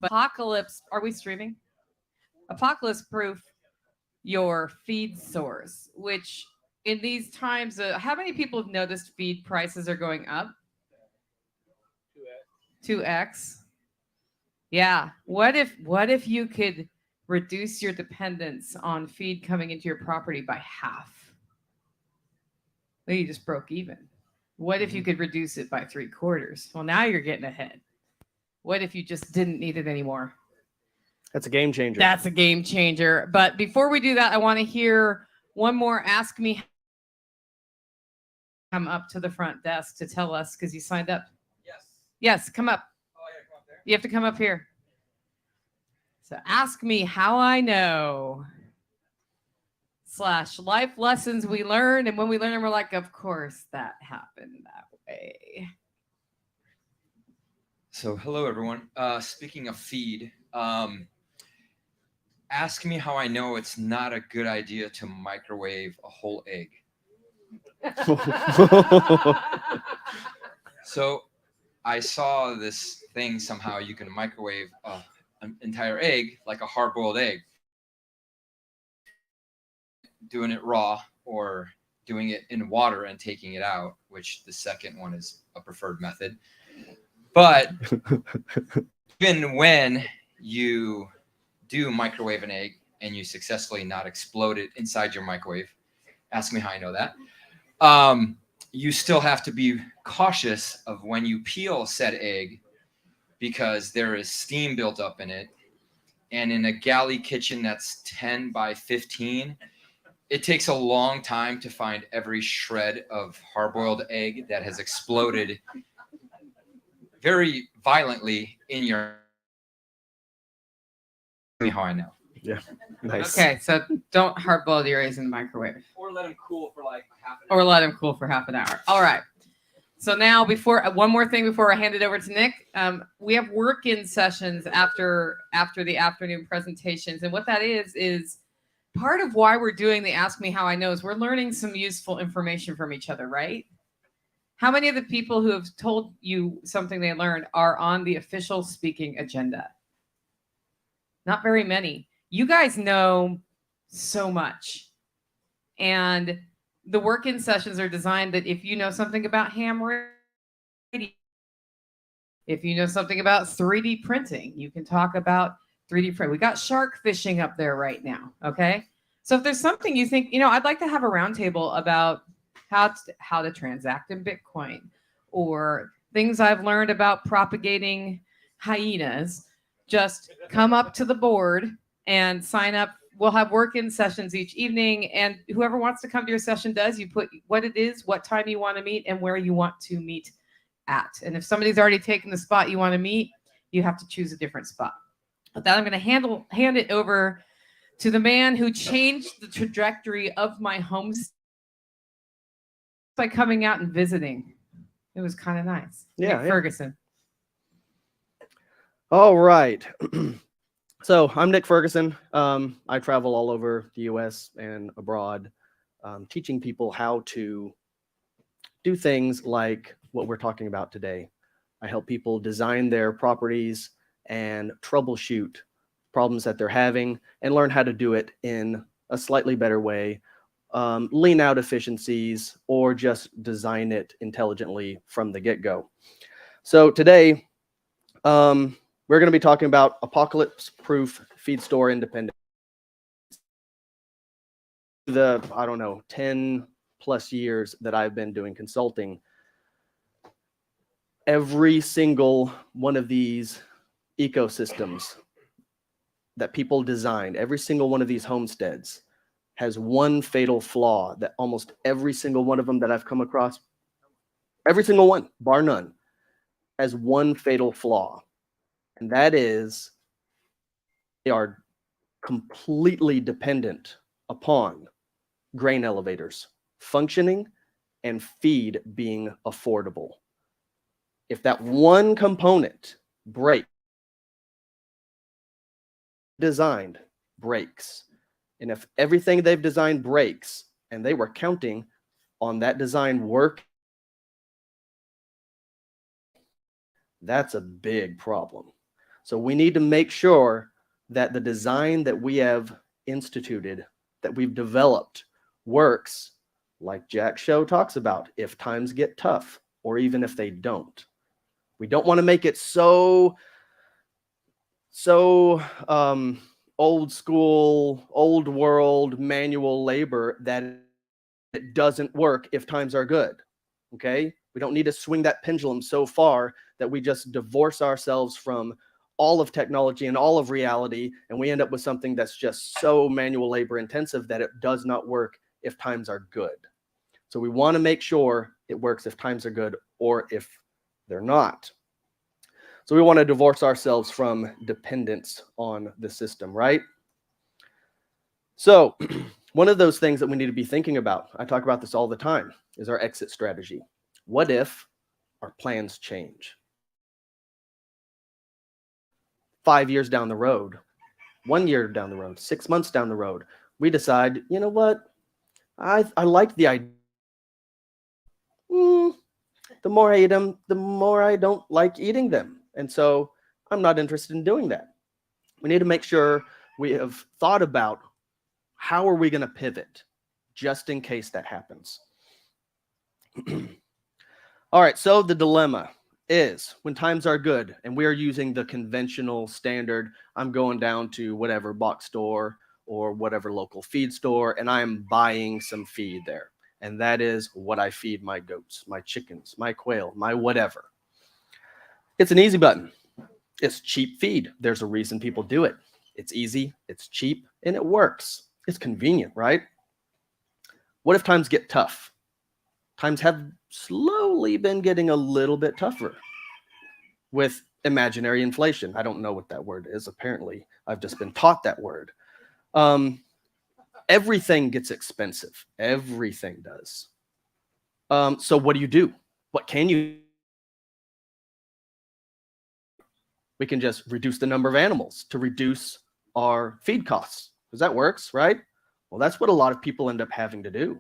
Apocalypse, are we streaming? Apocalypse proof your feed source, which in these times, how many people have noticed feed prices are going up? 2x. Yeah. What if you could reduce your dependence on feed coming into your property by half? Well, you just broke even. What if you could reduce it by 3/4? Well, now you're getting ahead. What if you just didn't need it anymore? That's a game changer. That's a game changer. But before we do that, I want to hear one more Ask Me. Come up to the front desk to tell us because you signed up. Yes, come up. Oh, I gotta come up there. You have to come up here. So ask me how I know. / life lessons we learned. And when we learn them, we're like, of course that happened that way. So hello, everyone. Speaking of feed, ask me how I know it's not a good idea to microwave a whole egg. So I saw this thing somehow you can microwave an entire egg like a hard-boiled egg. Doing it raw or doing it in water and taking it out, which the second one is a preferred method. But even when you do microwave an egg and you successfully not explode it inside your microwave, ask me how I know that, you still have to be cautious of when you peel said egg because there is steam built up in it. And in a galley kitchen that's 10 by 15, it takes a long time to find every shred of hard-boiled egg that has exploded very violently in your. How I know. Yeah, nice. Okay, so don't hard-boil your eggs in the microwave. Or let them cool for like half an hour. Or let them cool for half an hour. All right. So now, one more thing before I hand it over to Nick, we have work-in sessions after the afternoon presentations, and what that is part of why we're doing the Ask Me How I Know is we're learning some useful information from each other, right? How many of the people who have told you something they learned are on the official speaking agenda? Not very many. You guys know so much. And the work-in sessions are designed that if you know something about ham radio, if you know something about 3D printing, you can talk about 3D print. We got shark fishing up there right now, okay? So if there's something you think, I'd like to have a roundtable about how to transact in Bitcoin or things I've learned about propagating hyenas, just come up to the board and sign up. We'll have work-in sessions each evening, and whoever wants to come to your session does. You put what it is, what time you want to meet, and where you want to meet at. And if somebody's already taken the spot you want to meet, you have to choose a different spot. With that, I'm going to hand it over to the man who changed the trajectory of my home by coming out and visiting. It was kind of nice. Yeah, Nick Ferguson. All right. So I'm Nick Ferguson. I travel all over the U.S. and abroad, teaching people how to do things like what we're talking about today. I help people design their properties and troubleshoot problems that they're having and learn how to do it in a slightly better way, lean out efficiencies, or just design it intelligently from the get-go. So today, we're going to be talking about apocalypse-proof feed store independence. The, 10 plus years that I've been doing consulting, every single one of these ecosystems that people designed, every single one of these homesteads has one fatal flaw that almost every single one of them that I've come across, every single one, bar none, has one fatal flaw. And that is they are completely dependent upon grain elevators functioning and feed being affordable. If that one component breaks, designed breaks, and if everything they've designed breaks and they were counting on that design work, that's a big problem. So we need to make sure that the design that we have instituted, that we've developed, works like Jack's show talks about, if times get tough, or even if they don't. We don't want to make it so old school, old world manual labor that it doesn't work if times are good. Okay? We don't need to swing that pendulum so far that we just divorce ourselves from all of technology and all of reality, and we end up with something that's just so manual labor intensive that it does not work if times are good. So we want to make sure it works if times are good or if they're not. So we want to divorce ourselves from dependence on the system, right? So one of those things that we need to be thinking about, I talk about this all the time, is our exit strategy. What if our plans change? 5 years down the road, 1 year down the road, 6 months down the road, we decide, you know what? I like the idea. The more I eat them, the more I don't like eating them. And so I'm not interested in doing that. We need to make sure we have thought about how are we going to pivot just in case that happens. All right, so the dilemma is when times are good and we are using the conventional standard, I'm going down to whatever box store or whatever local feed store and I'm buying some feed there. And that is what I feed my goats, my chickens, my quail, my whatever. It's an easy button. It's cheap feed. There's a reason people do it. It's easy, it's cheap, and it works. It's convenient, right? What if times get tough? Times have slowly been getting a little bit tougher with imaginary inflation. I don't know what that word is. Apparently, I've just been taught that word. Everything gets expensive. Everything does. So what do? What can you? We can just reduce the number of animals to reduce our feed costs, because that works, right? Well, that's what a lot of people end up having to do.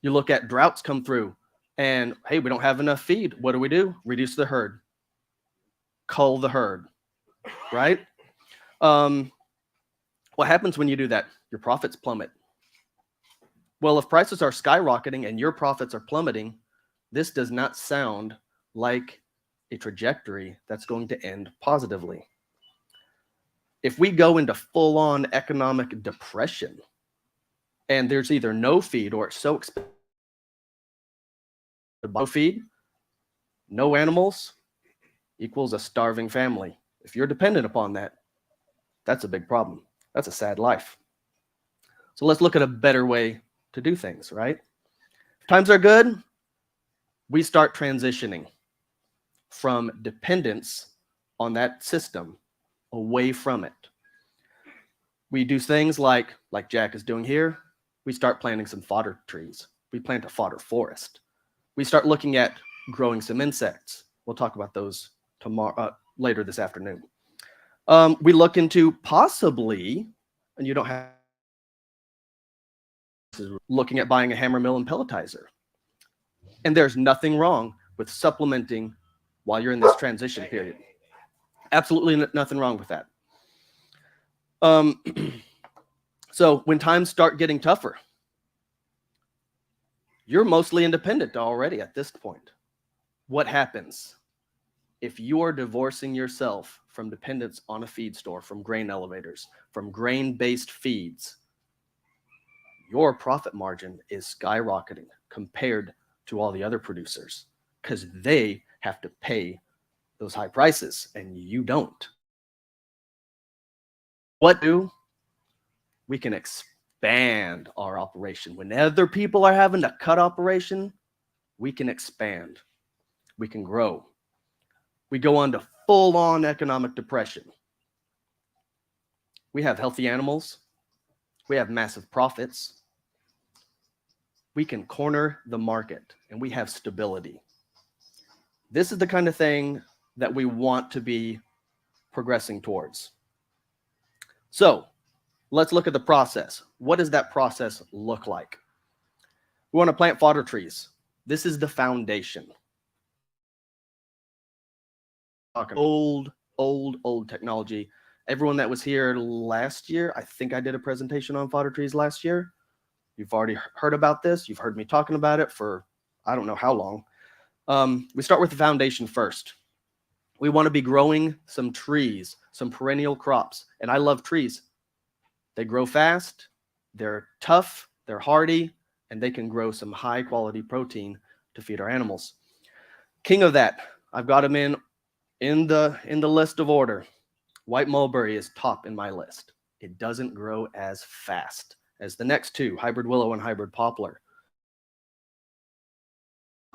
You look at droughts come through and, hey, we don't have enough feed. What do? Reduce the herd. Cull the herd, right? What happens when you do that? Your profits plummet. Well, if prices are skyrocketing and your profits are plummeting, this does not sound like a trajectory that's going to end positively. If we go into full-on economic depression and there's either no feed or it's so expensive to buy feed, no animals equals a starving family. If you're dependent upon that, that's a big problem. That's a sad life. So let's look at a better way to do things, right? If times are good, we start transitioning from dependence on that system away from it. We do things like Jack is doing here. We start planting some fodder trees. We plant a fodder forest. We start looking at growing some insects. We'll talk about those tomorrow, later this afternoon. We look into possibly, and you don't have, looking at buying a hammer mill and pelletizer. And there's nothing wrong with supplementing while you're in this transition period. Absolutely nothing wrong with that. So when times start getting tougher, you're mostly independent already at this point. What happens if you are divorcing yourself from dependence on a feed store, from grain elevators, from grain-based feeds? Your profit margin is skyrocketing compared to all the other producers because they have to pay those high prices and you don't. What do? We can expand our operation. When other people are having to cut operation, we can expand. We can grow. We go on to full-on economic depression. We have healthy animals. We have massive profits. We can corner the market and we have stability. This is the kind of thing that we want to be progressing towards. So let's look at the process. What does that process look like? We want to plant fodder trees. This is the foundation. Old old technology. Everyone that was here last year, I think I did a presentation on fodder trees last year. You've already heard about this. You've heard me talking about it for I don't know how long. We start with the foundation first. We want to be growing some trees, some perennial crops. And I love trees. They grow fast, they're tough, they're hardy, and they can grow some high quality protein to feed our animals. King of that, I've got them in the list of order. White mulberry is top in my list. It doesn't grow as fast as the next two, hybrid willow and hybrid poplar.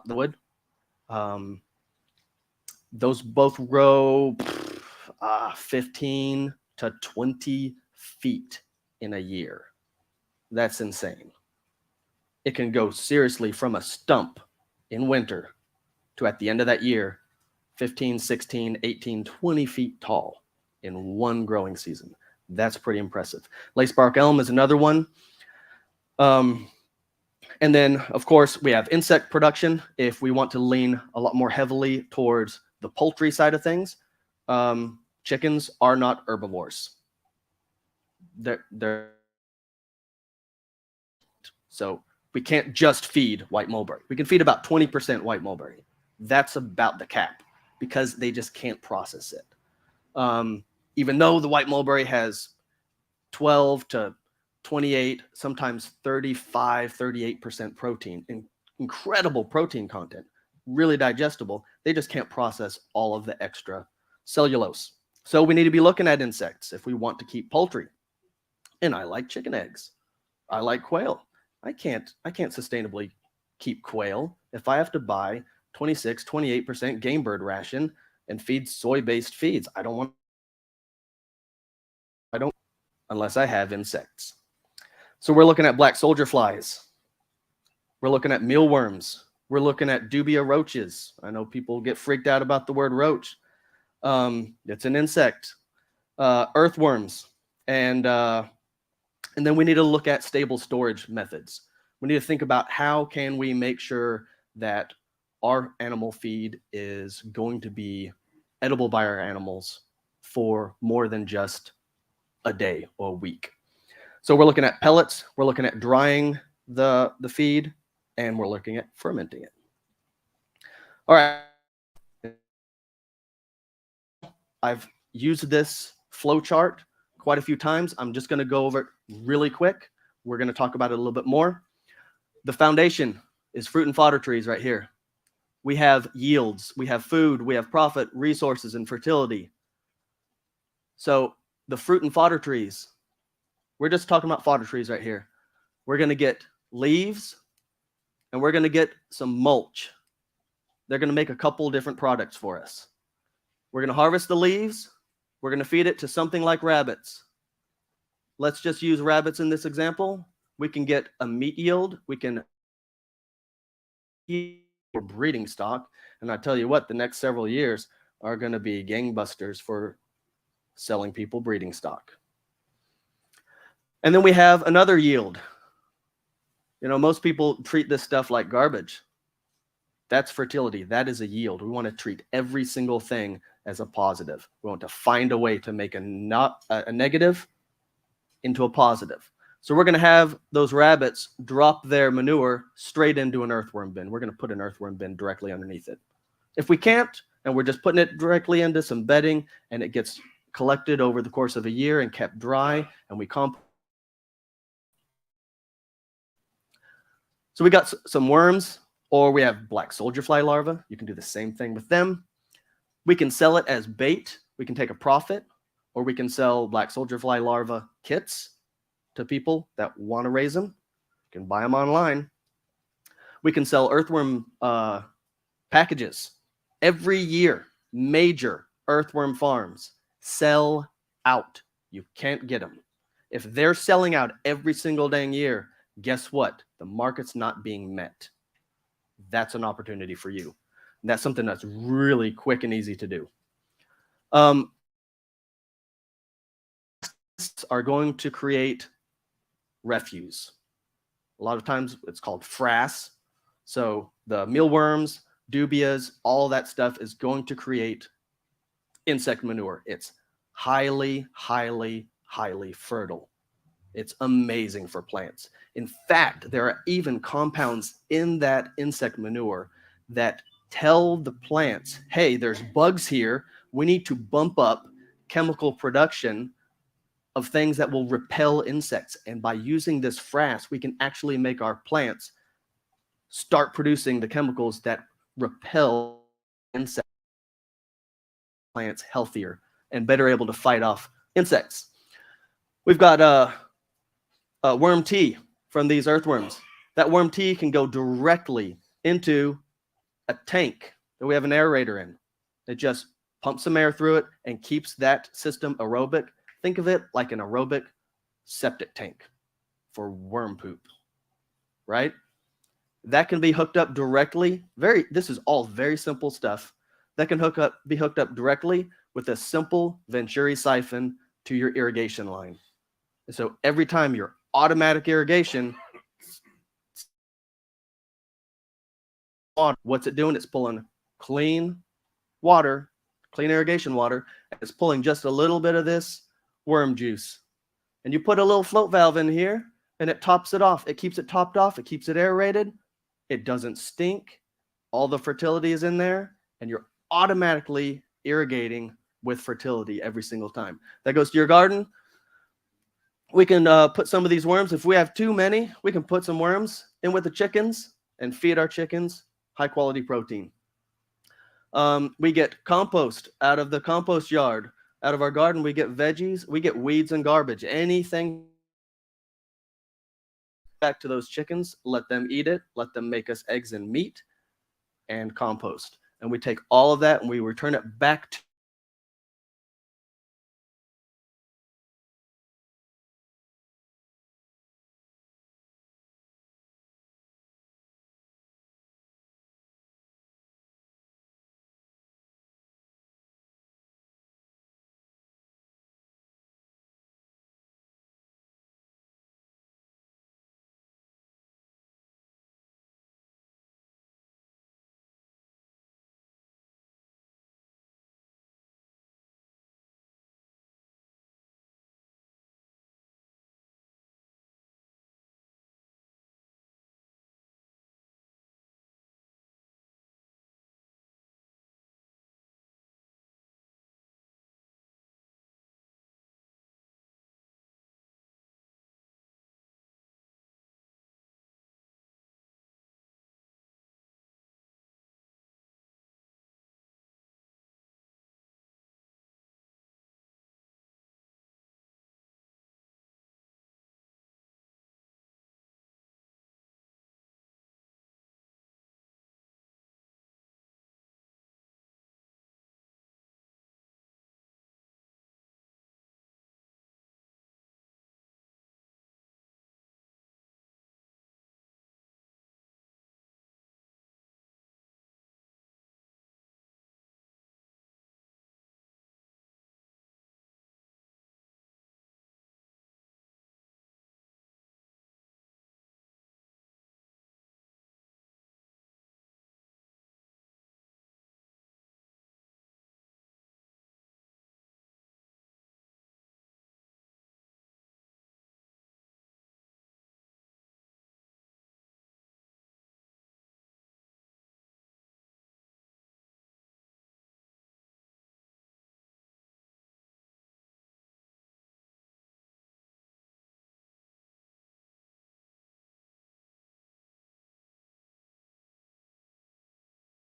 The wood. Those both grow 15 to 20 feet in a year. That's insane. It can go seriously from a stump in winter to at the end of that year, 15, 16, 18, 20 feet tall in one growing season. That's pretty impressive. Lacebark elm is another one. And then, of course, we have insect production. If we want to lean a lot more heavily towards the poultry side of things, chickens are not herbivores. They're so we can't just feed white mulberry. We can feed about 20% white mulberry. That's about the cap because they just can't process it. Even though the white mulberry has 12 to 28, sometimes 35, 38% protein, incredible protein content, really digestible. They just can't process all of the extra cellulose. So we need to be looking at insects if we want to keep poultry. And I like chicken eggs. I like quail. I can't sustainably keep quail if I have to buy 26, 28% game bird ration and feed soy-based feeds. I don't unless I have insects. So we're looking at black soldier flies. We're looking at mealworms. We're looking at dubia roaches. I know people get freaked out about the word roach. It's an insect. Earthworms. And then we need to look at stable storage methods. We need to think about how can we make sure that our animal feed is going to be edible by our animals for more than just a day or a week. So we're looking at pellets, we're looking at drying the feed, and we're looking at fermenting it. All right. I've used this flow chart quite a few times. I'm just going to go over it really quick. We're going to talk about it a little bit more. The foundation is fruit and fodder trees right here. We have yields, we have food, we have profit, resources, and fertility. So the fruit and fodder trees, we're just talking about fodder trees right here. We're going to get leaves and we're going to get some mulch. They're going to make a couple different products for us. We're going to harvest the leaves. We're going to feed it to something like rabbits. Let's just use rabbits in this example. We can get a meat yield. We can for breeding stock. And I tell you what, the next several years are going to be gangbusters for selling people breeding stock. And then we have another yield. You know, most people treat this stuff like garbage. That's fertility. That is a yield. We want to treat every single thing as a positive. We want to find a way to make a negative into a positive. So we're going to have those rabbits drop their manure straight into an earthworm bin. We're going to put an earthworm bin directly underneath it. If we can't, and we're just putting it directly into some bedding, and it gets collected over the course of a year and kept dry, and we compost. So we got some worms, or we have black soldier fly larvae. You can do the same thing with them. We can sell it as bait. We can take a profit, or we can sell black soldier fly larvae kits to people that want to raise them. You can buy them online. We can sell earthworm packages. Every year, major earthworm farms sell out. You can't get them. If they're selling out every single dang year, guess what? The market's not being met. That's an opportunity for you. And that's something that's really quick and easy to do. Are going to create refuse. A lot of times it's called frass. So the mealworms, dubias, all that stuff is going to create insect manure. It's highly, highly, highly fertile. It's amazing for plants. In fact, there are even compounds in that insect manure that tell the plants, hey, there's bugs here. We need to bump up chemical production of things that will repel insects. And by using this frass, we can actually make our plants start producing the chemicals that repel insect plants healthier and better able to fight off insects. We've got worm tea from these earthworms. That worm tea can go directly into a tank that we have an aerator in. It just pumps some air through it and keeps that system aerobic. Think of it like an aerobic septic tank for worm poop, right? That can be hooked up directly. This is all very simple stuff that can be hooked up directly with a simple Venturi siphon to your irrigation line. And so every time your automatic irrigation, what's it doing? It's pulling clean water, clean irrigation water, and it's pulling just a little bit of this worm juice. And you put a little float valve in here and it tops it off. It keeps it topped off. It keeps it aerated. It doesn't stink. All the fertility is in there and you're automatically irrigating with fertility every single time. That goes to your garden. We can put some of these worms. If we have too many, we can put some worms in with the chickens and feed our chickens high quality protein. We get compost out of the compost yard. Out of our garden, we get veggies. We get weeds and garbage. Anything back to those chickens, let them eat it. Let them make us eggs and meat and compost. And we take all of that and we return it back to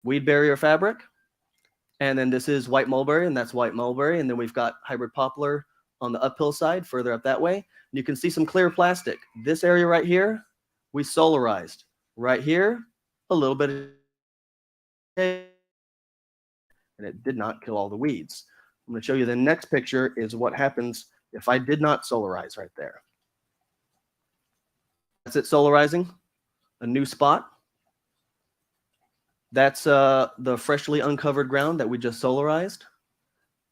weed barrier fabric. And then this is white mulberry, and that's white mulberry. And then we've got hybrid poplar on the uphill side, further up that way. And you can see some clear plastic. This area right here, we solarized. Right here, a little bit of, and it did not kill all the weeds. I'm going to show you the next picture is what happens if I did not solarize right there. That's it solarizing, a new spot. That's the freshly uncovered ground that we just solarized.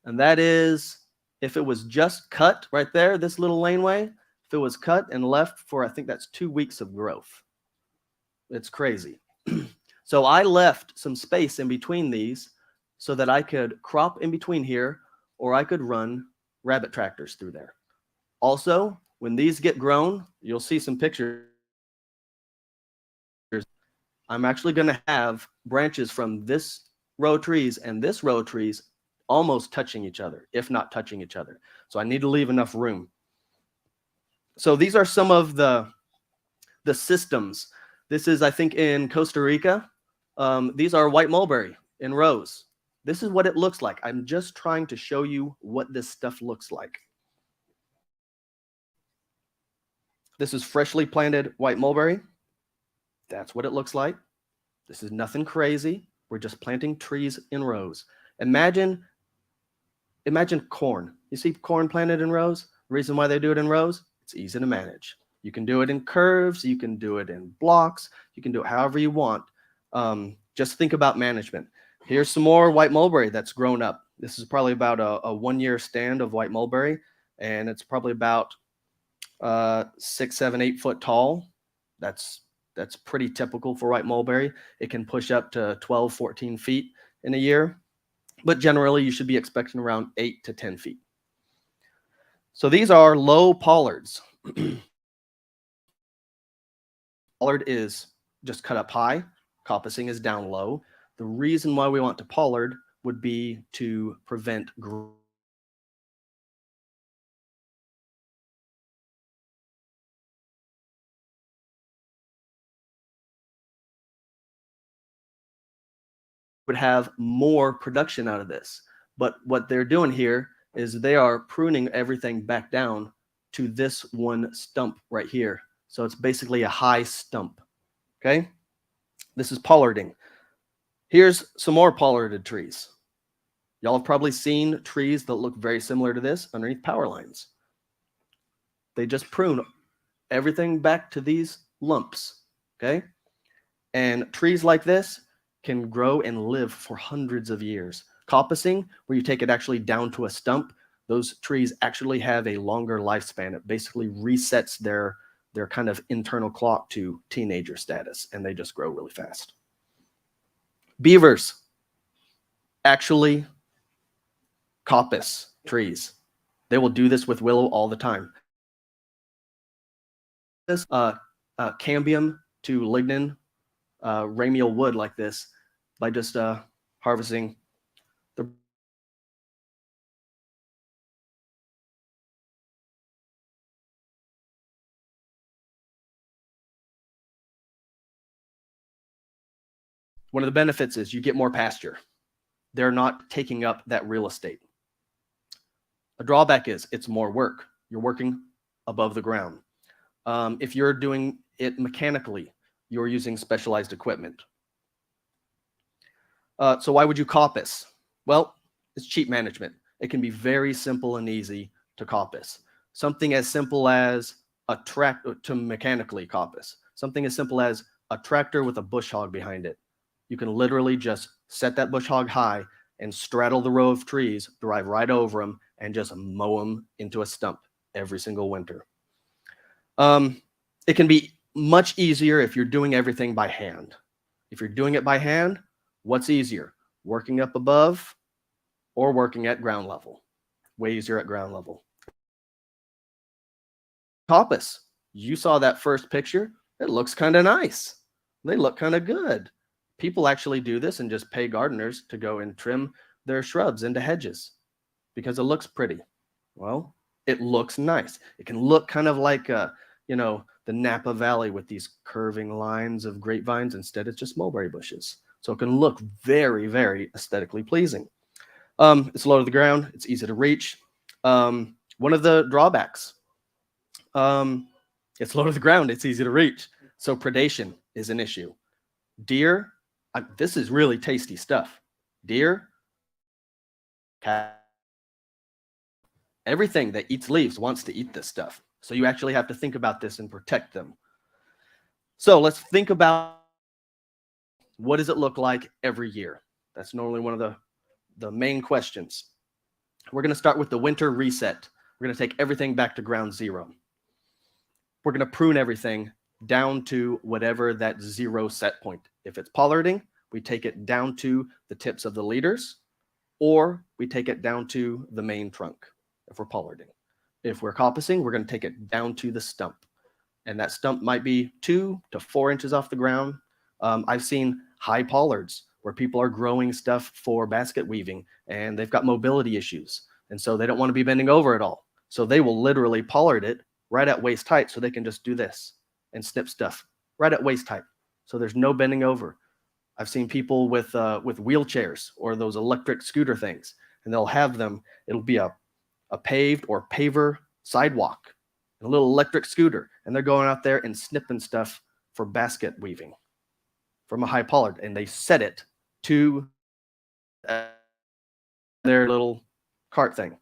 And that is, if it was just cut right there, this little laneway, if it was cut and left for, I think that's 2 weeks of growth. It's crazy. So I left some space in between these so that I could crop in between here or I could run rabbit tractors through there. Also, when these get grown, you'll see some pictures. I'm actually going to have branches from this row of trees and this row of trees almost touching each other, if not touching each other. So I need to leave enough room. So these are some of the systems. This is, I think, in Costa Rica. These are white mulberry in rows. This is what it looks like. I'm just trying to show you what this stuff looks like. This is freshly planted white mulberry. That's what it looks like. This is nothing crazy. We're just planting trees in rows. Imagine corn. You see corn planted in rows? The reason why they do it in rows, it's easy to manage. You can do it in curves. You can do it in blocks. You can do it however you want. Just think about management. Here's some more white mulberry that's grown up. This is probably about a 1 year stand of white mulberry, and it's probably about 6, 7, 8 foot tall. That's pretty typical for white mulberry. It can push up to 12, 14 feet in a year, but generally you should be expecting around 8 to 10 feet. So these are low pollards. Pollard is just cut up high. Coppicing is down low. The reason why we want to pollard would be to prevent would have more production out of this. But what they're doing here is they are pruning everything back down to this one stump right here. So it's basically a high stump. Okay? This is pollarding. Here's some more pollarded trees. Y'all have probably seen trees that look very similar to this underneath power lines. They just prune everything back to these lumps. Okay? And trees like this can grow and live for hundreds of years. Coppicing, where you take it actually down to a stump, those trees actually have a longer lifespan. It basically resets their kind of internal clock to teenager status, and they just grow really fast. Beavers actually coppice trees. They will do this with willow all the time. This cambium to lignin ramial wood like this by just harvesting the one of the benefits is you get more pasture. They're not taking up that real estate. A drawback is it's more work. You're working above the ground. If you're doing it mechanically, you're using specialized equipment. So why would you coppice? Well, it's cheap management. It can be very simple and easy to coppice. Something as simple as a tractor to mechanically coppice. Something as simple as a tractor with a bush hog behind it. You can literally just set that bush hog high and straddle the row of trees, drive right over them, and just mow them into a stump every single winter. It can be much easier if you're doing everything by hand. If you're doing it by hand, what's easier? Working up above or working at ground level? Way easier at ground level. Coppice. You saw that first picture. It looks kind of nice. They look kind of good. People actually do this and just pay gardeners to go and trim their shrubs into hedges because it looks pretty. Well, it looks nice. It can look kind of like, the Napa Valley with these curving lines of grapevines. Instead, it's just mulberry bushes. So it can look very, very aesthetically pleasing. It's low to the ground. It's easy to reach. One of the drawbacks, it's low to the ground. It's easy to reach. So predation is an issue. Deer, this is really tasty stuff. Deer, cat, everything that eats leaves wants to eat this stuff. So you actually have to think about this and protect them. So let's think about what does it look like every year? That's normally one of the main questions. We're going to start with the winter reset. We're going to take everything back to ground zero. We're going to prune everything down to whatever that zero set point. If it's pollarding, we take it down to the tips of the leaders, or we we take it down to the main trunk if we're pollarding. If we're coppicing, we're going to take it down to the stump. And that stump might be 2 to 4 inches off the ground. I've seen high pollards where people are growing stuff for basket weaving and they've got mobility issues. And so they don't want to be bending over at all. So they will literally pollard it right at waist height so they can just do this and snip stuff right at waist height. So there's no bending over. I've seen people with wheelchairs or those electric scooter things, and they'll have them. It'll be a paved or paver sidewalk, and a little electric scooter, and they're going out there and snipping stuff for basket weaving from a high pollard, and they set it to their little cart thing.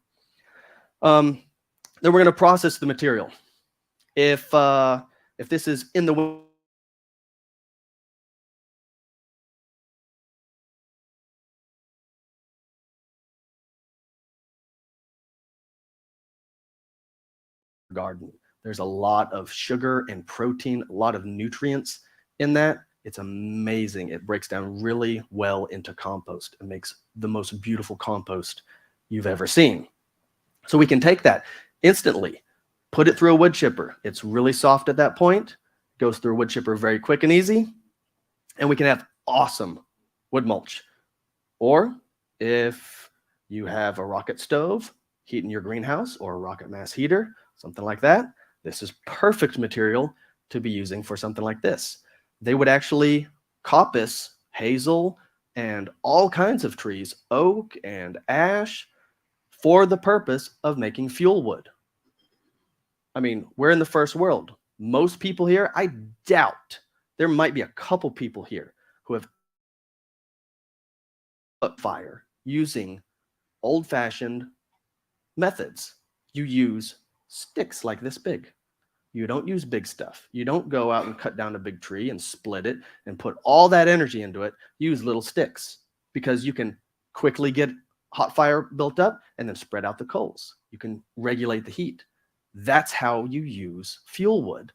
Then we're going to process the material. If this is in the garden, there's a lot of sugar and protein, a lot of nutrients in that. It's amazing. It breaks down really well into compost and makes the most beautiful compost you've ever seen. So we can take that instantly, put it through a wood chipper. It's really soft at that point, goes through a wood chipper very quick and easy, and we can have awesome wood mulch. Or if you have a rocket stove heating your greenhouse or a rocket mass heater, something like that, this is perfect material to be using for something like this. They would actually coppice hazel and all kinds of trees, oak and ash, for the purpose of making fuel wood. I mean, we're in the first world. Most people here, I doubt there might be a couple people here who have put fire using old-fashioned methods. You use sticks like this big. You don't use big stuff. You don't go out and cut down a big tree and split it and put all that energy into it. Use little sticks because you can quickly get hot fire built up and then spread out the coals. You can regulate the heat. That's how you use fuel wood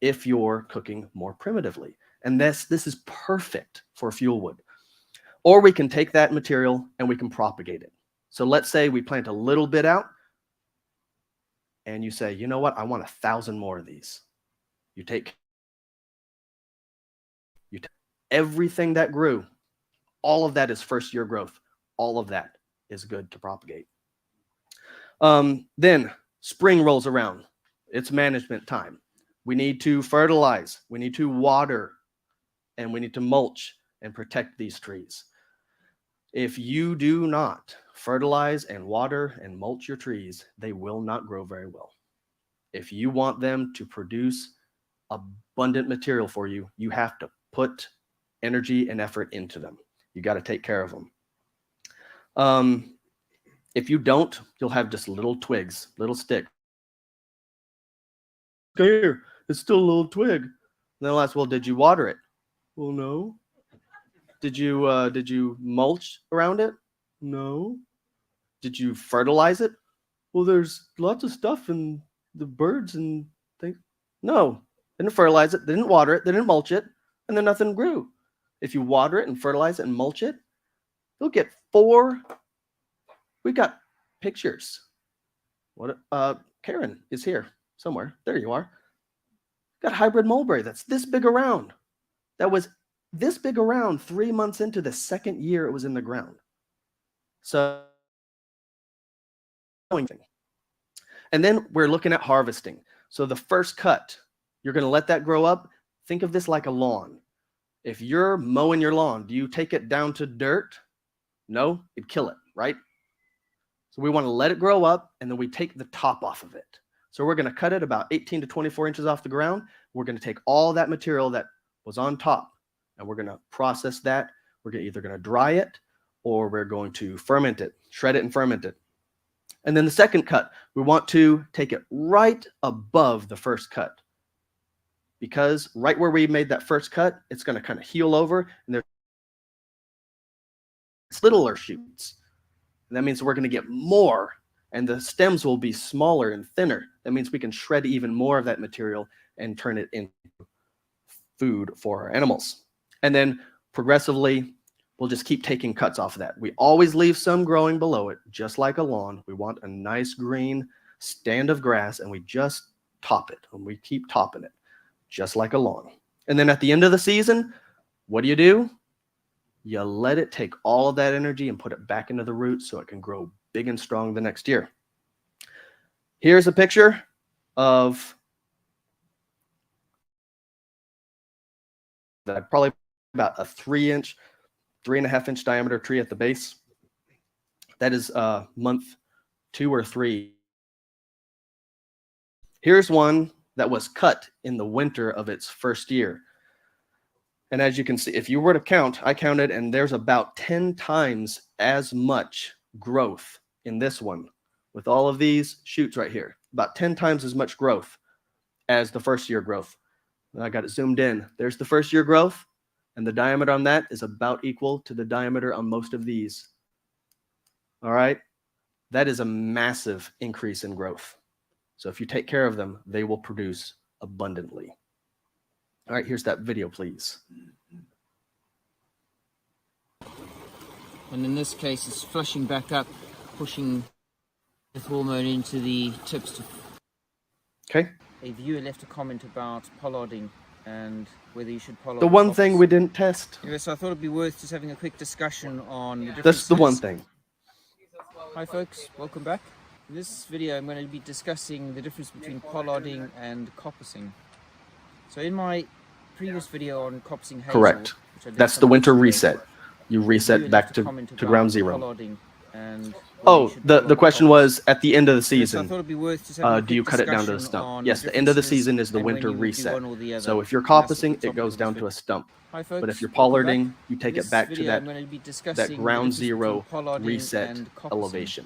if you're cooking more primitively. And this is perfect for fuel wood. Or we can take that material and we can propagate it. So let's say we plant a little bit out and you say, you know what, I want 1,000 more of these. You take everything that grew, all of that is first year growth. All of that is good to propagate. Then spring rolls around. It's management time. We need to fertilize, we need to water, and we need to mulch and protect these trees. If you do not fertilize and water and mulch your trees, they will not grow very well. If you want them to produce abundant material for you, you have to put energy and effort into them. You got to take care of them. If you don't, you'll have just little twigs, little stick. Here, it's still a little twig. And they'll ask, well, did you water it? Well, no. Did you mulch around it? No. Did you fertilize it? Well, there's lots of stuff in the birds and things. No, they didn't fertilize it. They didn't water it. They didn't mulch it, and then nothing grew. If you water it and fertilize it and mulch it, you'll get 4. We got pictures. What? Karen is here somewhere. There you are. Got hybrid mulberry that's this big around. That was this big around 3 months into the second year it was in the ground. So, and then we're looking at harvesting. So the first cut, you're going to let that grow up. Think of this like a lawn. If you're mowing your lawn, do you take it down to dirt? No, it'd kill it, right? So we want to let it grow up, and then we take the top off of it. So we're going to cut it about 18 to 24 inches off the ground. We're going to take all that material that was on top, and we're going to process that. We're either going to dry it, or we're going to ferment it, shred it and ferment it. And then the second cut, we want to take it right above the first cut, because right where we made that first cut, it's going to kind of heal over, and there's littler shoots. And that means we're going to get more, and the stems will be smaller and thinner. That means we can shred even more of that material and turn it into food for our animals. And then progressively, we'll just keep taking cuts off of that. We always leave some growing below it, just like a lawn. We want a nice green stand of grass, and we just top it, and we keep topping it, just like a lawn. And then at the end of the season, what do? You let it take all of that energy and put it back into the roots so it can grow big and strong the next year. Here's a picture of that, probably about a 3.5 inch diameter tree at the base. That is month 2 or 3. Here's one that was cut in the winter of its first year. And as you can see, if you were to count, I counted, and there's about 10 times as much growth in this one with all of these shoots right here. About 10 times as much growth as the first year growth. And I got it zoomed in. There's the first year growth, and the diameter on that is about equal to the diameter on most of these. All right? That is a massive increase in growth. So if you take care of them, they will produce abundantly. All right, here's that video, please. And in this case, it's flushing back up, pushing the hormone into the tips. Okay. A viewer left a comment about pollarding and whether you should pollard. The one thing we didn't test. Anyway, so I thought it'd be worth just having a quick discussion on the differences. That's the one thing. Hi folks, welcome back. In this video, I'm going to be discussing the difference between pollarding and coppicing. So in my previous video on coppicing hazel, Correct. That's the winter reset. You reset back to ground zero. Oh, the question was at the end of the season, do you cut it down to the stump? Yes, the end of the season is the winter reset. So if you're coppicing, it goes down to a stump. But if you're pollarding, you take it back to that ground zero reset elevation.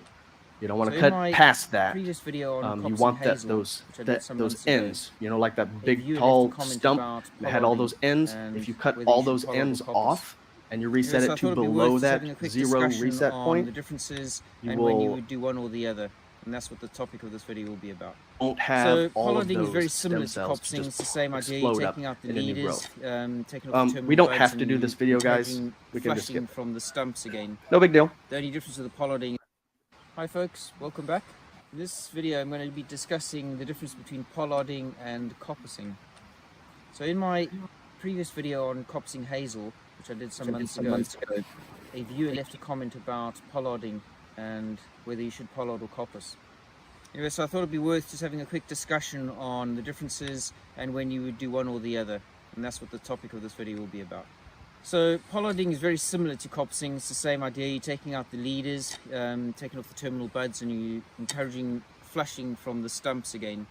You don't want to cut past that. You want those ends, you know, like that big tall stump that had all those ends. If you cut all those ends off and you reset it to below that zero reset point, the differences you and will, when you would do one or the other, and that's what the topic of this video will be about. Won't have so all of pollarding is very those similar stem to cells coppicing. It's just the same idea. explode You're up taking out the in a new leaders, growth. taking off the We don't have to do this video, guys. We can just skip from the stumps again. No big deal. The only difference with the pollarding. Hi folks, welcome back. In this video, I'm going to be discussing the difference between pollarding and coppicing. So in my previous video on coppicing hazel, which I did some months ago, a viewer left a comment about pollarding and whether you should pollard or coppice. Anyway, so I thought it'd be worth just having a quick discussion on the differences and when you would do one or the other, and that's what the topic of this video will be about. So pollarding is very similar to coppicing. It's the same idea. You're taking out the leaders, taking off the terminal buds, and you're encouraging flushing from the stumps again.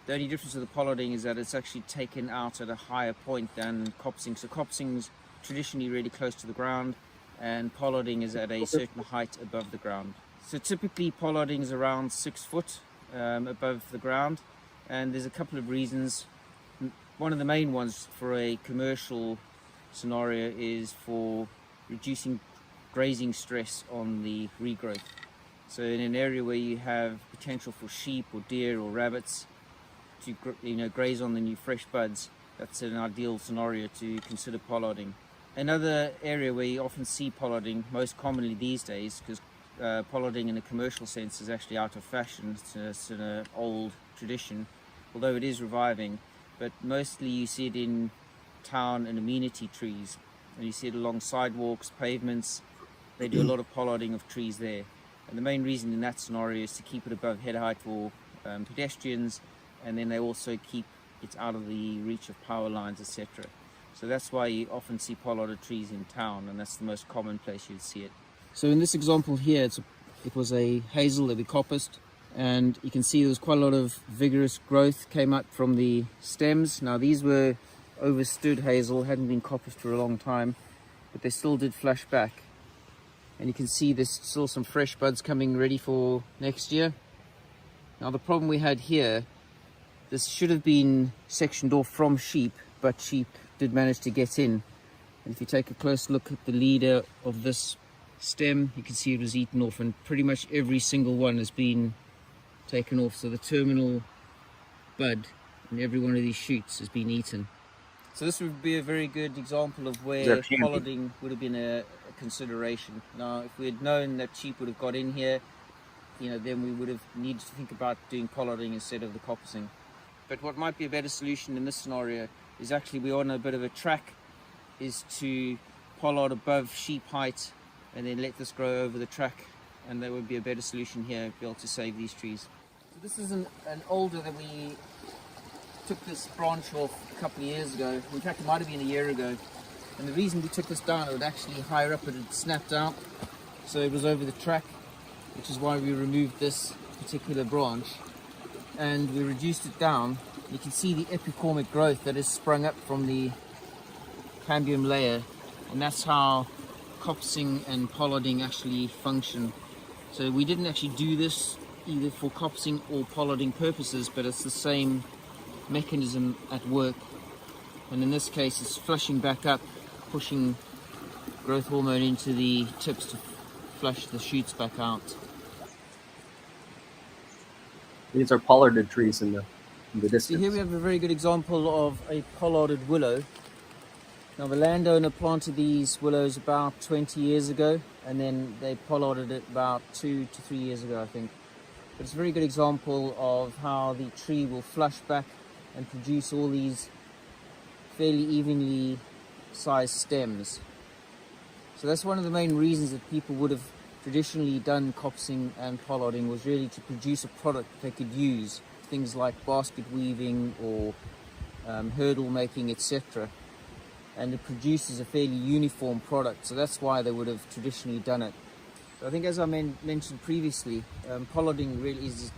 The only difference with the pollarding is that it's actually taken out at a higher point than coppicing. So coppicing is traditionally really close to the ground, and pollarding is at a certain height above the ground. So typically pollarding is around 6 foot above the ground, and there's a couple of reasons. One of the main ones for a commercial scenario is for reducing grazing stress on the regrowth. So in an area where you have potential for sheep or deer or rabbits to graze on the new fresh buds, that's an ideal scenario to consider pollarding. Another area where you often see pollarding most commonly these days, because pollarding in a commercial sense is actually out of fashion, it's an old tradition, although it is reviving, but mostly you see it in town and amenity trees, and you see it along sidewalks, pavements. They do a lot of pollarding of trees there, and the main reason in that scenario is to keep it above head height for pedestrians, and then they also keep it out of the reach of power lines, etc. So that's why you often see pollarded trees in town, and that's the most common place you'd see it. So in this example here, it was a hazel that we coppiced, and you can see there was quite a lot of vigorous growth came up from the stems. Now these were overstood hazel, hadn't been coppiced for a long time, but they still did flush back, and you can see there's still some fresh buds coming ready for next year. Now the problem we had here, this should have been sectioned off from sheep, but sheep did manage to get in, and if you take a close look at the leader of this stem, you can see it was eaten off, and pretty much every single one has been taken off. So the terminal bud and every one of these shoots has been eaten. So this would be a very good example of where There can be. pollarding would have been a consideration. Now, if we had known that sheep would have got in here, then we would have needed to think about doing pollarding instead of the coppicing. But what might be a better solution in this scenario is actually we're on a bit of a track, is to pollard above sheep height and then let this grow over the track, and that would be a better solution here to be able to save these trees. So this is an older that we took this branch off a couple of years ago. In fact, it might have been a year ago. And the reason we took this down, it would actually higher up, it had snapped out. So it was over the track, which is why we removed this particular branch. And we reduced it down. You can see the epicormic growth that has sprung up from the cambium layer. And that's how coppicing and pollarding actually function. So we didn't actually do this either for coppicing or pollarding purposes, but it's the same mechanism at work. And in this case, it's flushing back up, pushing growth hormone into the tips to flush the shoots back out. These are pollarded trees in the distance. So here we have a very good example of a pollarded willow. Now the landowner planted these willows about 20 years ago, and then they pollarded it about 2 to 3 years ago, I think. But it's a very good example of how the tree will flush back and produce all these fairly evenly sized stems. So that's one of the main reasons that people would have traditionally done coppicing and pollarding, was really to produce a product they could use, things like basket weaving or hurdle making, etc. And it produces a fairly uniform product, so that's why they would have traditionally done it. But I think, as I mentioned previously, pollarding really is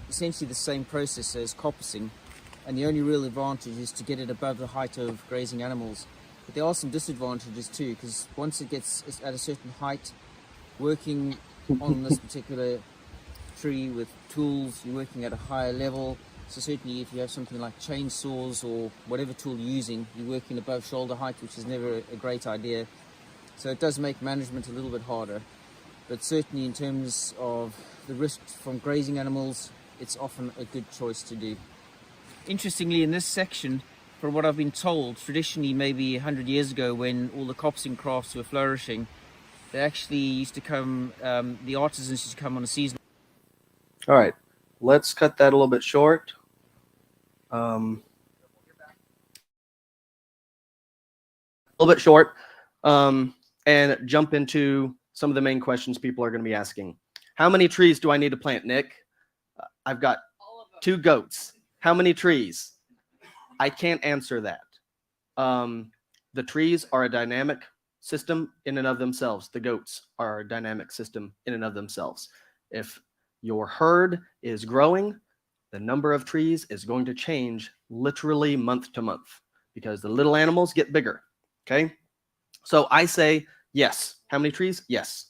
essentially the same process as coppicing, and the only real advantage is to get it above the height of grazing animals. But there are some disadvantages too, because once it gets at a certain height, working on this particular tree with tools, you're working at a higher level. So certainly if you have something like chainsaws or whatever tool you're using, you're working above shoulder height, which is never a great idea. So it does make management a little bit harder. But certainly in terms of the risk from grazing animals, it's often a good choice to do. Interestingly, in this section, from what I've been told, traditionally maybe 100 years ago, when all the coppicing crafts were flourishing, they actually used to come, the artisans used to come on a seasonal. All right, let's cut that a little bit short. A little bit short, and jump into some of the main questions people are going to be asking. How many trees do I need to plant, Nick? I've got 2 goats. How many trees? I can't answer that. The trees are a dynamic system in and of themselves. The goats are a dynamic system in and of themselves. If your herd is growing, the number of trees is going to change literally month to month because the little animals get bigger. Okay. So I say yes. How many trees? Yes.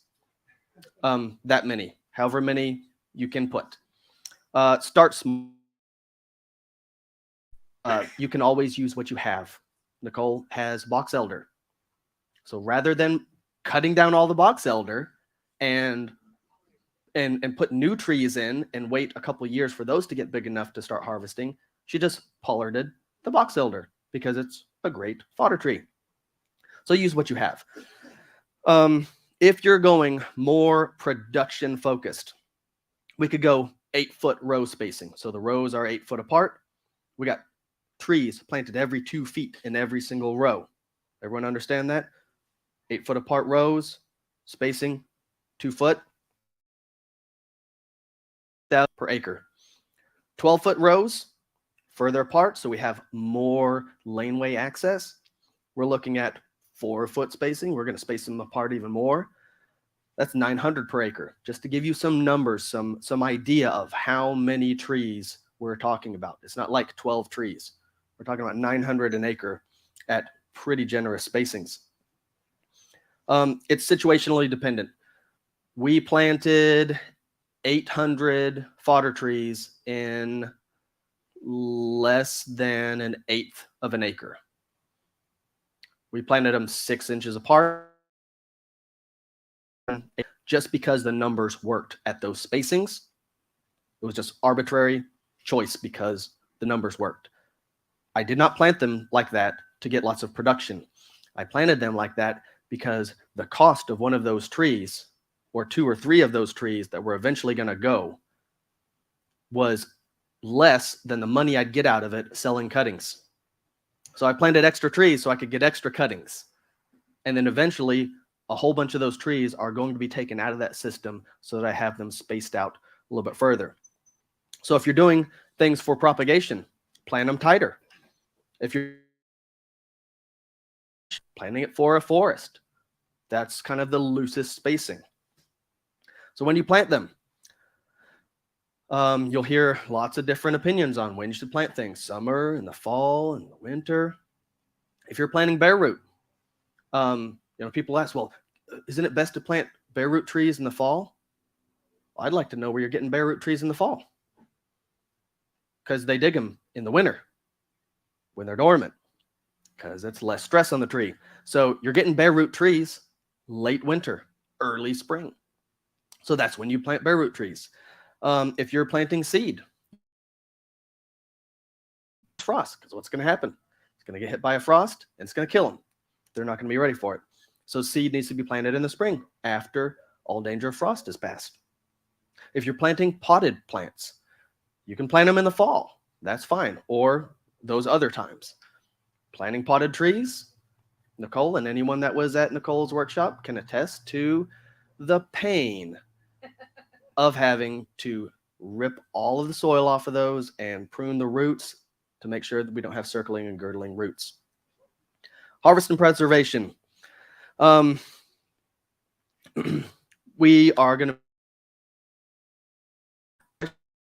That many, however many you can put. Start small. You can always use what you have. Nicole has box elder. So rather than cutting down all the box elder and put new trees in and wait a couple of years for those to get big enough to start harvesting, she just pollarded the box elder because it's a great fodder tree. So use what you have. If you're going more production focused, we could go 8-foot row spacing. So the rows are 8 foot apart. We got trees planted every 2 feet in every single row. Everyone understand that? 8 foot apart rows, spacing 2 foot per acre. 12-foot rows, further apart, so we have more laneway access. We're looking at 4-foot spacing. We're going to space them apart even more. That's 900 per acre. Just to give you some numbers, some idea of how many trees we're talking about. It's not like 12 trees. We're talking about 900 an acre at pretty generous spacings. It's situationally dependent. We planted 800 fodder trees in less than 1/8 of an acre. We planted them 6 inches apart just because the numbers worked at those spacings. It was just arbitrary choice because the numbers worked. I did not plant them like that to get lots of production. I planted them like that because the cost of one of those trees, or 2 or 3 of those trees that were eventually going to go, was less than the money I'd get out of it selling cuttings. So I planted extra trees so I could get extra cuttings. And then eventually a whole bunch of those trees are going to be taken out of that system so that I have them spaced out a little bit further. So if you're doing things for propagation, plant them tighter. If you're planting it for a forest, that's kind of the loosest spacing. So when you plant them, you'll hear lots of different opinions on when you should plant things. Summer, in the fall, in the winter. If you're planting bare root, people ask, well, isn't it best to plant bare root trees in the fall? Well, I'd like to know where you're getting bare root trees in the fall, because they dig them in the winter when they're dormant, because it's less stress on the tree. So you're getting bare root trees late winter, early spring. So that's when you plant bare root trees. If you're planting seed, frost, because what's going to happen? It's going to get hit by a frost and it's going to kill them. They're not going to be ready for it. So seed needs to be planted in the spring after all danger of frost is past. If you're planting potted plants, you can plant them in the fall. That's fine. Or those other times. Planting potted trees, Nicole and anyone that was at Nicole's workshop can attest to the pain of having to rip all of the soil off of those and prune the roots to make sure that we don't have circling and girdling roots. Harvest and preservation. We are going to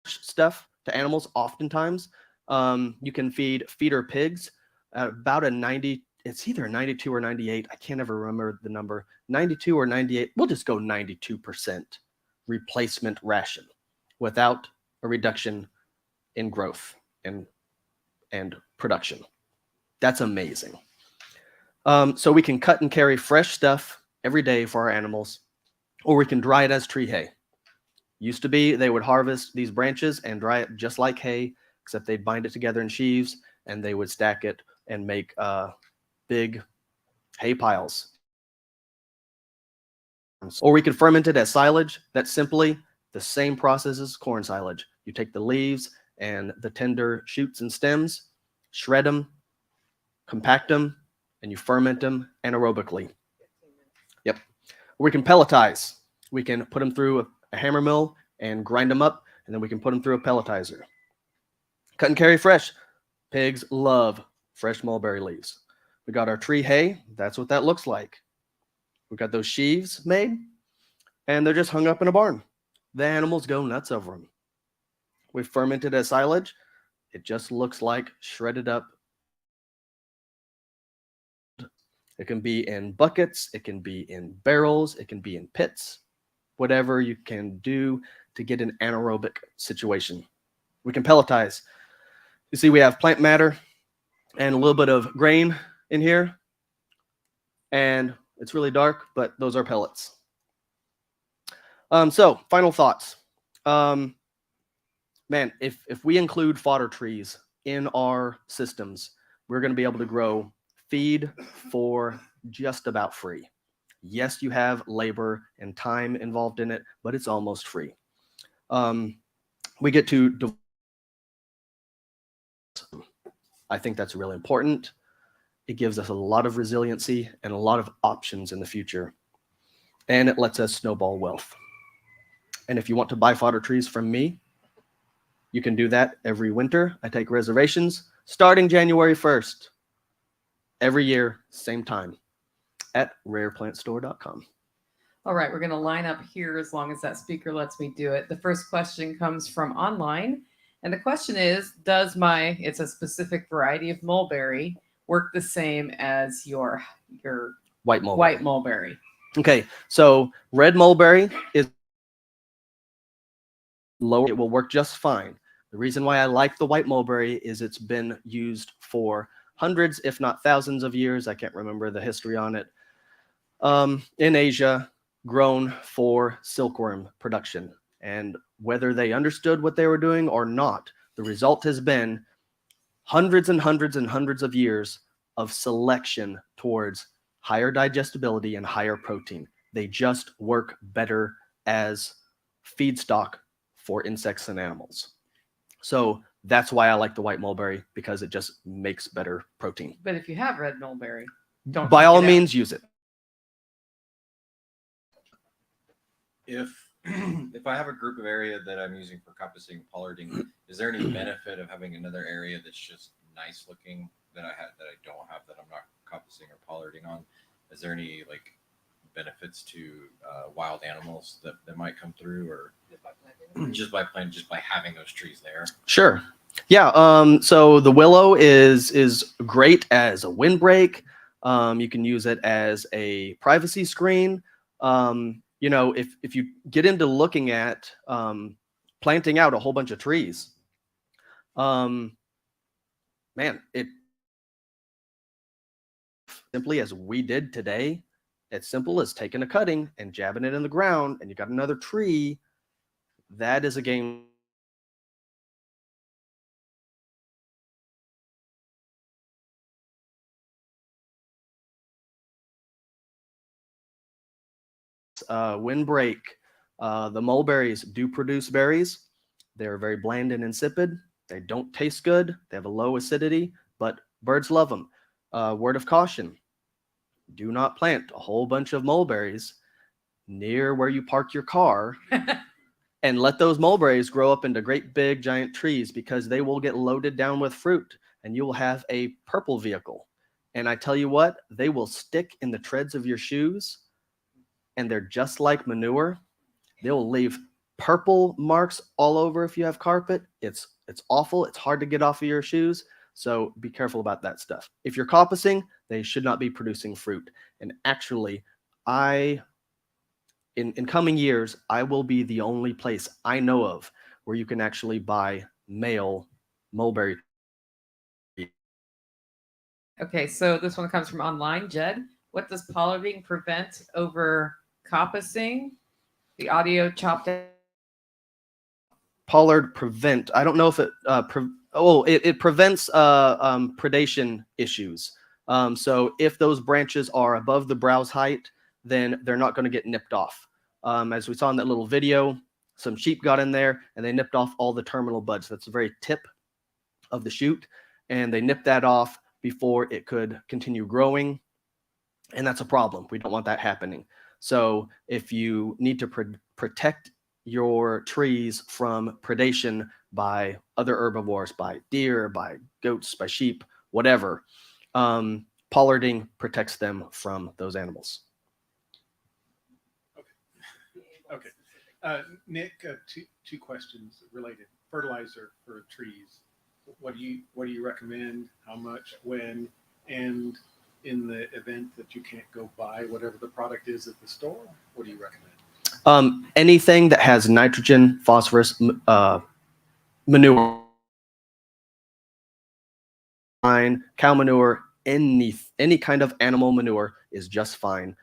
stuff to animals oftentimes. You can feed feeder pigs at about a 90, it's either a 92 or 98. I can't ever remember the number. 92 or 98. We'll just go 92% replacement ration without a reduction in growth and production. That's amazing. So we can cut and carry fresh stuff every day for our animals, or we can dry it as tree hay. Used to be they would harvest these branches and dry it just like hay, except they'd bind it together in sheaves and they would stack it and make big hay piles. Or we could ferment it as silage. That's simply the same process as corn silage. You take the leaves and the tender shoots and stems, shred them, compact them, and you ferment them anaerobically. Yep. We can pelletize. We can put them through a hammer mill and grind them up, and then we can put them through a pelletizer. Cut and carry fresh. Pigs love fresh mulberry leaves. We got our tree hay. That's what that looks like. We got those sheaves made, and they're just hung up in a barn. The animals go nuts over them. We fermented as silage. It just looks like shredded up. It can be in buckets. It can be in barrels. It can be in pits. Whatever you can do to get an anaerobic situation. We can pelletize. You see, we have plant matter and a little bit of grain in here. And it's really dark, but those are pellets. So final thoughts. Man, if we include fodder trees in our systems, we're going to be able to grow feed for just about free. Yes, you have labor and time involved in it, but it's almost free. We get to, I think that's really important. It gives us a lot of resiliency and a lot of options in the future. And it lets us snowball wealth. And if you want to buy fodder trees from me, you can do that every winter. I take reservations starting January 1st. Every year, same time at rareplantstore.com. All right, we're going to line up here as long as that speaker lets me do it. The first question comes from online. And the question is, it's a specific variety of mulberry, work the same as your white mulberry? White mulberry. Okay, so red mulberry is lower. It will work just fine. The reason why I like the white mulberry is it's been used for hundreds, if not thousands of years. I can't remember the history on it. In Asia, grown for silkworm production. And whether they understood what they were doing or not, the result has been hundreds and hundreds and hundreds of years of selection towards higher digestibility and higher protein. They just work better as feedstock for insects and animals. So that's why I like the white mulberry, because it just makes better protein. But if you have red mulberry, don't By take all it out. means, use it. If I have a group of area that I'm using for compassing, pollarding, is there any benefit of having another area that's just nice looking that I don't have that I'm not compassing or pollarding on? Is there any like benefits to wild animals that might come through, or just by having those trees there? Sure. Yeah. So the willow is great as a windbreak. You can use it as a privacy screen. You know, if you get into looking at planting out a whole bunch of trees, man, it simply as we did today, it's simple as taking a cutting and jabbing it in the ground, and you got another tree. That is a game. Windbreak. The mulberries do produce berries. They're very bland and insipid. They don't taste good. They have a low acidity, but birds love them. Word of caution: do not plant a whole bunch of mulberries near where you park your car and let those mulberries grow up into great big giant trees, because they will get loaded down with fruit and you will have a purple vehicle. And I tell you what, they will stick in the treads of your shoes, and they're just like manure. They'll leave purple marks all over if you have carpet. It's awful. It's hard to get off of your shoes. So be careful about that stuff. If you're coppicing, they should not be producing fruit. And actually, in coming years, I will be the only place I know of where you can actually buy male mulberry. Okay, so this one comes from online. Jed, what does pollarding prevent over coppicing? The audio chopped out. Pollard prevent. I don't know if it it prevents predation issues. So if those branches are above the browse height, then they're not going to get nipped off. As we saw in that little video, some sheep got in there and they nipped off all the terminal buds. That's the very tip of the shoot, and they nipped that off before it could continue growing, and that's a problem. We don't want that happening. So if you need to protect your trees from predation by other herbivores, by deer, by goats, by sheep, whatever, pollarding protects them from those animals. Okay. Nick, two questions related. Fertilizer for trees. What do you recommend? How much? When? And in the event that you can't go buy whatever the product is at the store, what do you recommend? Anything that has nitrogen, phosphorus, manure, cow manure, any kind of animal manure is just fine.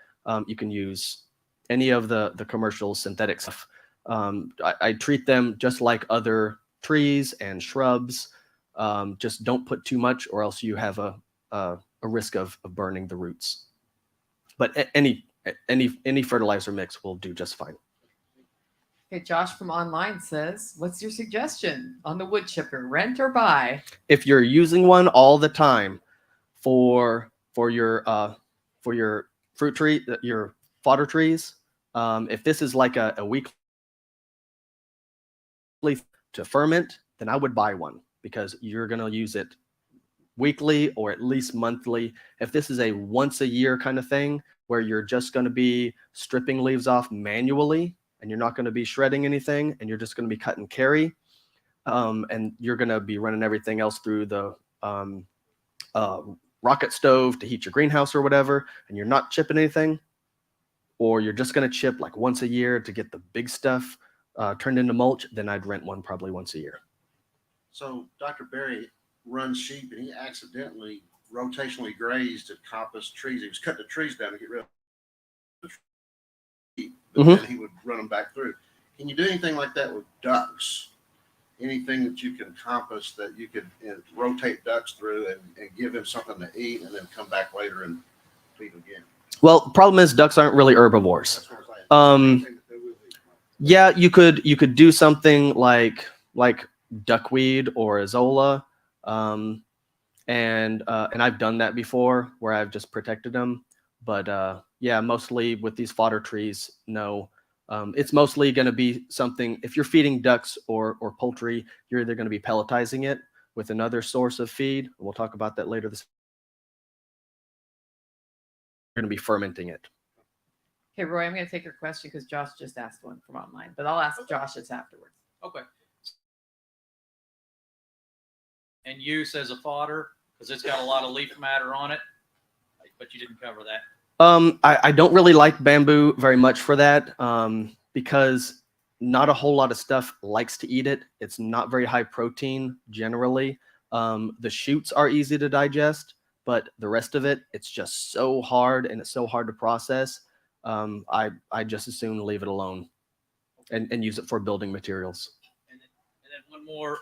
You can use any of the commercial synthetic stuff. I treat them just like other trees and shrubs. Just don't put too much, or else you have a risk of burning the roots. But any fertilizer mix will do just fine. Okay, Josh from online says, what's your suggestion on the wood chipper? Rent or buy? If you're using one all the time for your fruit tree, your fodder trees, if this is like a weekly to ferment, then I would buy one, because you're going to use it weekly or at least monthly. If this is a once a year kind of thing where you're just going to be stripping leaves off manually and you're not going to be shredding anything, and you're just going to be cut and carry, and you're going to be running everything else through the rocket stove to heat your greenhouse or whatever, and you're not chipping anything, or you're just going to chip like once a year to get the big stuff turned into mulch, then I'd rent one probably once a year. So Dr. Berry runs sheep, and he accidentally rotationally grazed and compassed trees. He was cutting the trees down to get rid of the tree, but then he would run them back through. Can you do anything like that with ducks? anything that you can compost that you could rotate ducks through and give them something to eat and then come back later and feed them again. Well, problem is ducks aren't really herbivores. That's what I'm saying. Um, Anything that they will eat. Yeah, you could do something like duckweed or azolla, and I've done that before where I've just protected them. But yeah, mostly with these fodder trees, no. It's mostly going to be something. If you're feeding ducks or poultry, you're either going to be pelletizing it with another source of feed. We'll talk about that later. You're going to be fermenting it. Okay, Roy, I'm going to take your question because Josh just asked one from online, but I'll ask Josh it afterwards. Okay. And use as a fodder because it's got a lot of leaf matter on it, but you didn't cover that. I don't really like bamboo very much for that because not a whole lot of stuff likes to eat it. It's not very high protein generally. The shoots are easy to digest, but the rest of it, it's just so hard and it's so hard to process. I just as soon leave it alone and use it for building materials. And then one more,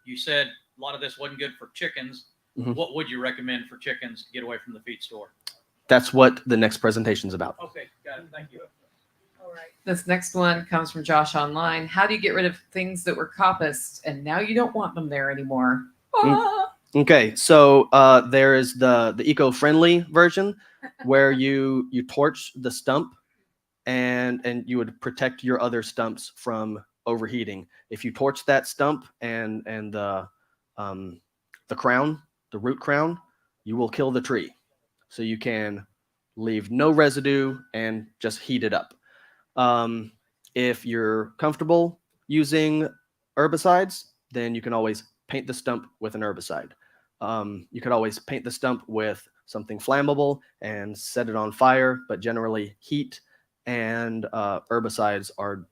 you said a lot of this wasn't good for chickens. Mhm. What would you recommend for chickens to get away from the feed store? That's what the next presentation is about. Okay, got it. Thank you. All right. This next one comes from Josh online. How do you get rid of things that were coppiced and now you don't want them there anymore? Ah! Okay, so there is the eco-friendly version where you torch the stump and you would protect your other stumps from overheating. If you torch that stump and the crown, the root crown, you will kill the tree. So you can leave no residue and just heat it up. If you're comfortable using herbicides, then you can always paint the stump with an herbicide. You could always paint the stump with something flammable and set it on fire, but generally heat and herbicides are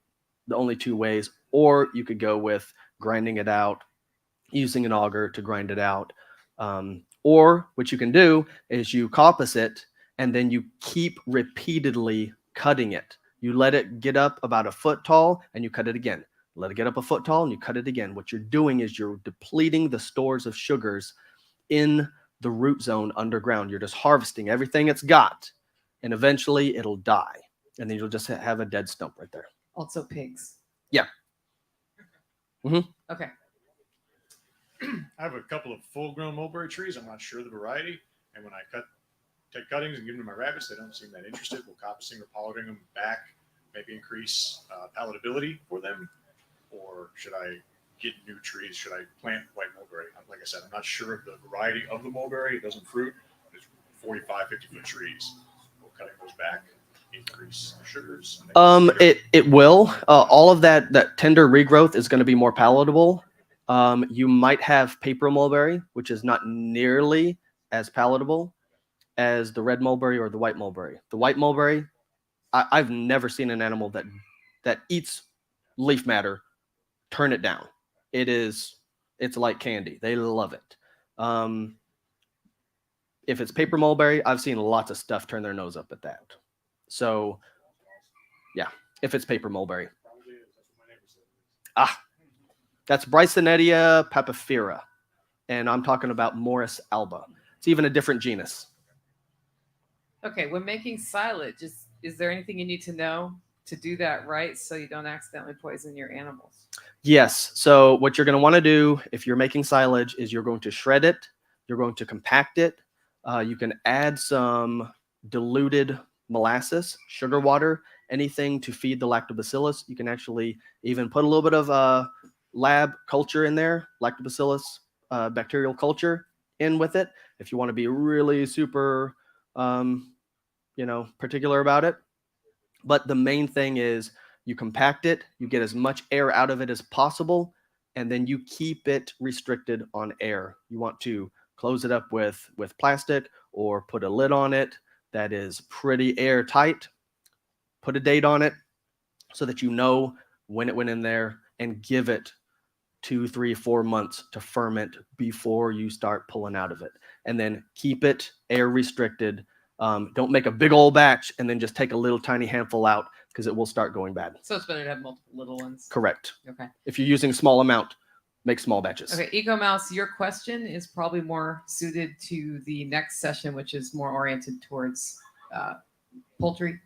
the only two ways. Or you could go with grinding it out, using an auger to grind it out. Or what you can do is you coppice it and then you keep repeatedly cutting it. You let it get up about a foot tall and you cut it again. Let it get up a foot tall and you cut it again. What you're doing is you're depleting the stores of sugars in the root zone underground. You're just harvesting everything it's got and eventually it'll die. And then you'll just have a dead stump right there. Also pigs. Yeah. Okay. I have a couple of full-grown mulberry trees. I'm not sure the variety, and when I take cuttings and give them to my rabbits, they don't seem that interested. Will coppicing or pollarding them back maybe increase palatability for them, or should I get new trees? Should I plant white mulberry? Like I said, I'm not sure of the variety of the mulberry. It doesn't fruit. It's 45, 50-foot trees. Will cutting those back increase the sugars? It will. All of that tender regrowth is going to be more palatable. You might have paper mulberry, which is not nearly as palatable as the red mulberry or the white mulberry. The white mulberry, I've never seen an animal that eats leaf matter turn it down. It's like candy. They love it. If it's paper mulberry, I've seen lots of stuff turn their nose up at that. So yeah, if it's paper mulberry. That's Brysonetia papifera, and I'm talking about Morris alba. It's even a different genus. Okay, when making silage, is there anything you need to know to do that right so you don't accidentally poison your animals? Yes. So what you're going to want to do if you're making silage is you're going to shred it. You're going to compact it. You can add some diluted molasses, sugar water, anything to feed the lactobacillus. You can actually even put a little bit of lab culture in there, lactobacillus bacterial culture in with it. If you want to be really super, particular about it. But the main thing is you compact it, you get as much air out of it as possible, and then you keep it restricted on air. You want to close it up with plastic or put a lid on it that is pretty airtight. Put a date on it so that you know when it went in there, and give it 2, 3, 4 months to ferment before you start pulling out of it. And then keep it air restricted. Don't make a big old batch and then just take a little tiny handful out because it will start going bad. So it's better to have multiple little ones. Correct. Okay. If you're using a small amount, make small batches. Okay, Eco Mouse, your question is probably more suited to the next session, which is more oriented towards poultry.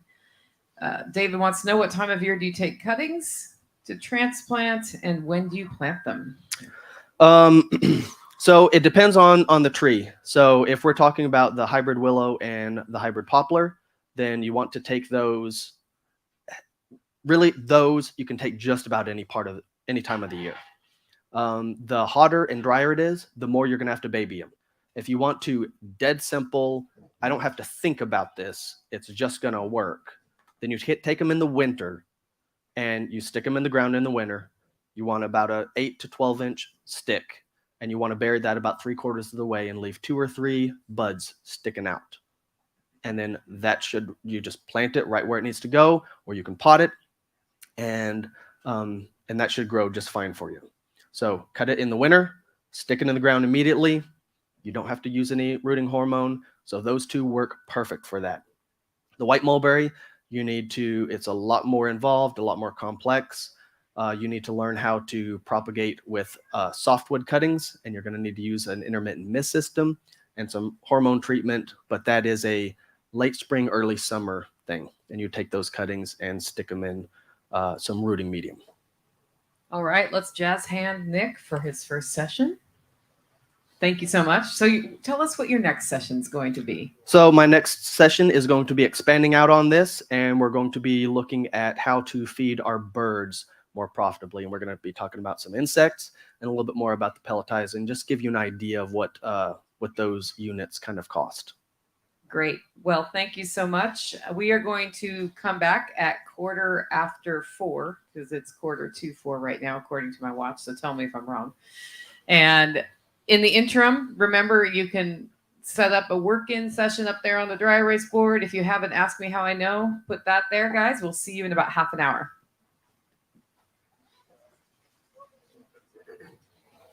David wants to know, what time of year do you take cuttings to transplant, and when do you plant them? So it depends on the tree. So if we're talking about the hybrid willow and the hybrid poplar, then you want to take those. Really, those you can take just about any time of the year. The hotter and drier it is, the more you're going to have to baby them. If you want to, dead simple, I don't have to think about this, it's just going to work, then you take them in the winter and you stick them in the ground in the winter. You want about a 8 to 12 inch stick, and you want to bury that about 3/4 of the way and leave 2 or 3 buds sticking out. And then you just plant it right where it needs to go, or you can pot it, and that should grow just fine for you. So cut it in the winter, stick it in the ground immediately. You don't have to use any rooting hormone. So those two work perfect for that. The white mulberry, it's a lot more involved, a lot more complex. You need to learn how to propagate with softwood cuttings, and you're going to need to use an intermittent mist system and some hormone treatment, but that is a late spring, early summer thing. And you take those cuttings and stick them in some rooting medium. All right, let's jazz hand Nick for his first session. Thank you so much. So tell us what your next session is going to be. So my next session is going to be expanding out on this, and we're going to be looking at how to feed our birds more profitably. And we're going to be talking about some insects and a little bit more about the pelletizing, just give you an idea of what those units kind of cost. Great. Well, thank you so much. We are going to come back at 4:15, because it's 4:45 right now, according to my watch. So tell me if I'm wrong. And in the interim, remember, you can set up a work-in session up there on the dry erase board. If you haven't asked me how I know, put that there, guys. We'll see you in about half an hour.